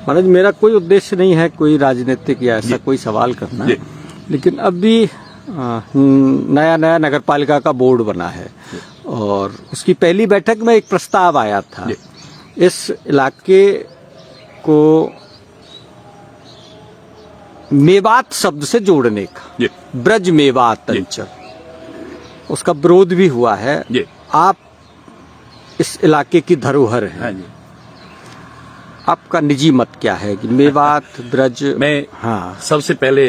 महाराज, मेरा कोई उद्देश्य नहीं है कोई राजनीतिक या ऐसा कोई सवाल करना, लेकिन अभी नया नया नगर पालिका का बोर्ड बना है और उसकी पहली बैठक में एक प्रस्ताव आया था इस इलाके को मेवात शब्द से जोड़ने का, ब्रज मेवात अंचल, उसका विरोध भी हुआ है। आप इस इलाके की धरोहर है, आपका निजी मत क्या है कि मेवात ब्रज? मैं सबसे पहले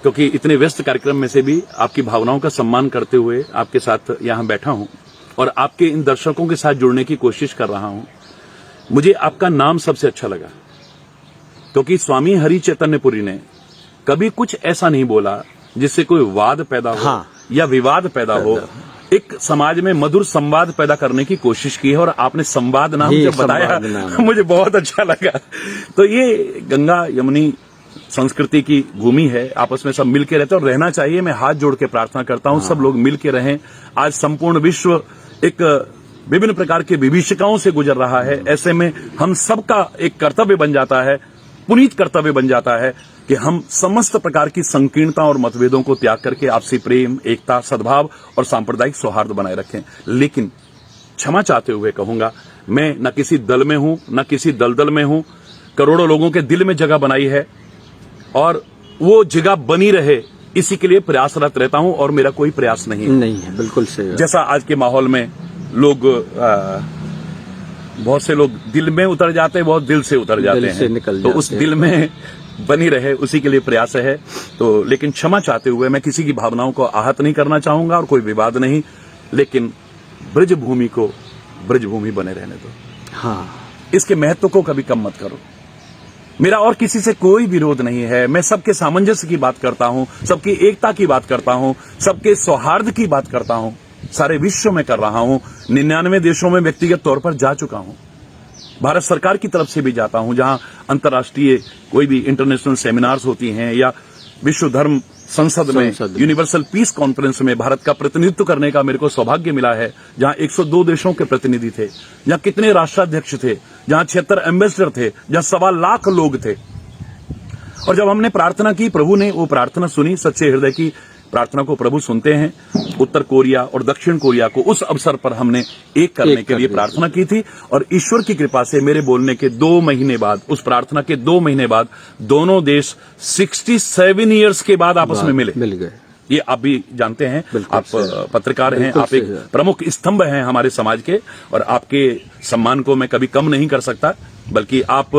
क्योंकि इतने व्यस्त कार्यक्रम में से भी आपकी भावनाओं का सम्मान करते हुए आपके साथ यहाँ बैठा हूँ और आपके इन दर्शकों के साथ जुड़ने की कोशिश कर रहा हूँ। मुझे आपका नाम सबसे अच्छा लगा क्योंकि स्वामी हरि चैतन्यपुरी ने कभी कुछ ऐसा नहीं बोला जिससे कोई वाद पैदा हो या विवाद पैदा हो। एक समाज में मधुर संवाद पैदा करने की कोशिश की है और आपने संवाद नाम जब बताया मुझे बहुत अच्छा लगा। तो ये गंगा यमुनी संस्कृति की भूमि है, आपस में सब मिलके रहते हैं और रहना चाहिए। मैं हाथ जोड़ के प्रार्थना करता हूँ सब लोग मिलके रहें। आज संपूर्ण विश्व एक विभिन्न प्रकार के विभीषिकाओं से गुजर रहा है, ऐसे में हम सबका एक कर्तव्य बन जाता है, पुनीत कर्तव्य बन जाता है कि हम समस्त प्रकार की संकीर्णता और मतभेदों को त्याग करके आपसी प्रेम, एकता, सद्भाव और सांप्रदायिक सौहार्द बनाए रखें। लेकिन क्षमा चाहते हुए कहूंगा, मैं न किसी दल में हूं न किसी दलदल में हूं। करोड़ों लोगों के दिल में जगह बनाई है और वो जगह बनी रहे इसी के लिए प्रयासरत रहता हूं और मेरा कोई प्रयास नहीं है। बिल्कुल सही। जैसा आज के माहौल में लोग बहुत से लोग दिल में उतर जाते हैं, बहुत दिल से उतर जाते हैं, तो उस दिल में बनी रहे उसी के लिए प्रयास है। तो लेकिन क्षमा चाहते हुए मैं किसी की भावनाओं को आहत नहीं करना चाहूंगा और कोई विवाद नहीं, लेकिन ब्रज भूमि को ब्रज भूमि बने रहने दो। इसके महत्व को कभी कम मत करो। मेरा और किसी से कोई विरोध नहीं है। मैं सबके सामंजस्य की बात करता हूं, सबकी एकता की बात करता हूं, सबके सौहार्द की बात करता हूं। सारे विश्व में कर रहा हूं। 99 देशों में व्यक्तिगत तौर पर जा चुका हूं। भारत सरकार की तरफ से भी जाता हूं, जहां अंतर्राष्ट्रीय कोई भी इंटरनेशनल सेमिनार्स होती हैं या विश्व धर्म संसद में यूनिवर्सल पीस कॉन्फ्रेंस में भारत का प्रतिनिधित्व करने का मेरे को सौभाग्य मिला है, जहां 102 देशों के प्रतिनिधि थे, जहां कितने राष्ट्राध्यक्ष थे, जहां 76 एम्बेसडर थे, जहां 1.25 लाख लोग थे। और जब हमने प्रार्थना की, प्रभु ने वो प्रार्थना सुनी। सच्चे हृदय की प्रार्थना को प्रभु सुनते हैं। उत्तर कोरिया और दक्षिण कोरिया को उस अवसर पर हमने एक करने के लिए प्रार्थना की थी और ईश्वर की कृपा से मेरे बोलने के 2 महीने बाद, उस प्रार्थना के 2 महीने बाद दोनों देश 67 ईयर्स के बाद आपस में मिल गए। ये आप भी जानते हैं, आप पत्रकार हैं, आप एक प्रमुख स्तंभ हैं हमारे समाज के और आपके सम्मान को मैं कभी कम नहीं कर सकता, बल्कि आप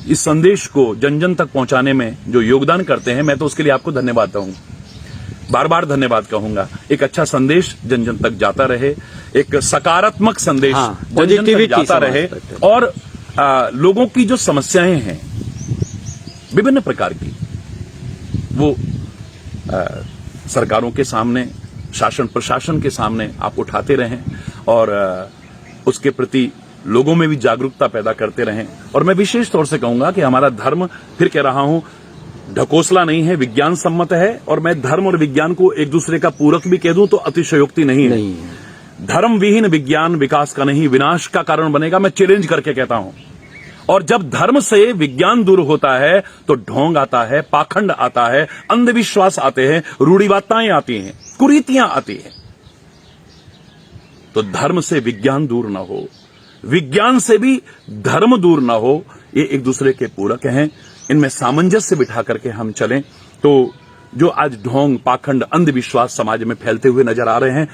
इस संदेश को जन जन तक पहुंचाने में जो योगदान करते हैं, मैं तो उसके लिए आपको धन्यवाद दूंगा, बार बार धन्यवाद कहूंगा। एक अच्छा संदेश जन जन तक जाता रहे, एक सकारात्मक संदेश जन जन तक जाता रहे और लोगों की जो समस्याएं हैं विभिन्न प्रकार की, वो सरकारों के सामने, शासन प्रशासन के सामने आप उठाते रहें और उसके प्रति लोगों में भी जागरूकता पैदा करते रहें। और मैं विशेष तौर से कहूंगा कि हमारा धर्म, फिर कह रहा हूं, ढकोसला नहीं है, विज्ञान सम्मत है। और मैं धर्म और विज्ञान को एक दूसरे का पूरक भी कह दूं तो अतिशयोक्ति नहीं है। धर्म विहीन विज्ञान विकास का नहीं, विनाश का कारण बनेगा, मैं चैलेंज करके कहता हूं। और जब धर्म से विज्ञान दूर होता है तो ढोंग आता है, पाखंड आता है, अंधविश्वास आते हैं, रूढ़िवादिताएं आती हैं, कुरीतियां आती हैं। तो धर्म से विज्ञान दूर ना हो, विज्ञान से भी धर्म दूर ना हो, ये एक दूसरे के पूरक हैं। इनमें सामंजस्य बिठा करके हम चलें तो जो आज ढोंग, पाखंड, अंधविश्वास समाज में फैलते हुए नजर आ रहे हैं,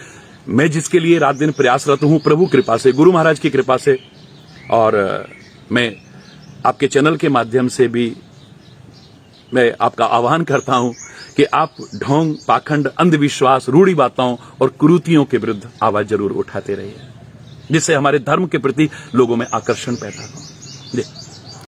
मैं जिसके लिए रात दिन प्रयासरत हूं, प्रभु कृपा से, गुरु महाराज की कृपा से, और मैं आपके चैनल के माध्यम से भी मैं आपका आह्वान करता हूं कि आप ढोंग, पाखंड, अंधविश्वास, रूढ़िवादिताओं और कुरीतियों के विरुद्ध आवाज जरूर उठाते रहिए, जिससे हमारे धर्म के प्रति लोगों में आकर्षण पैदा हो।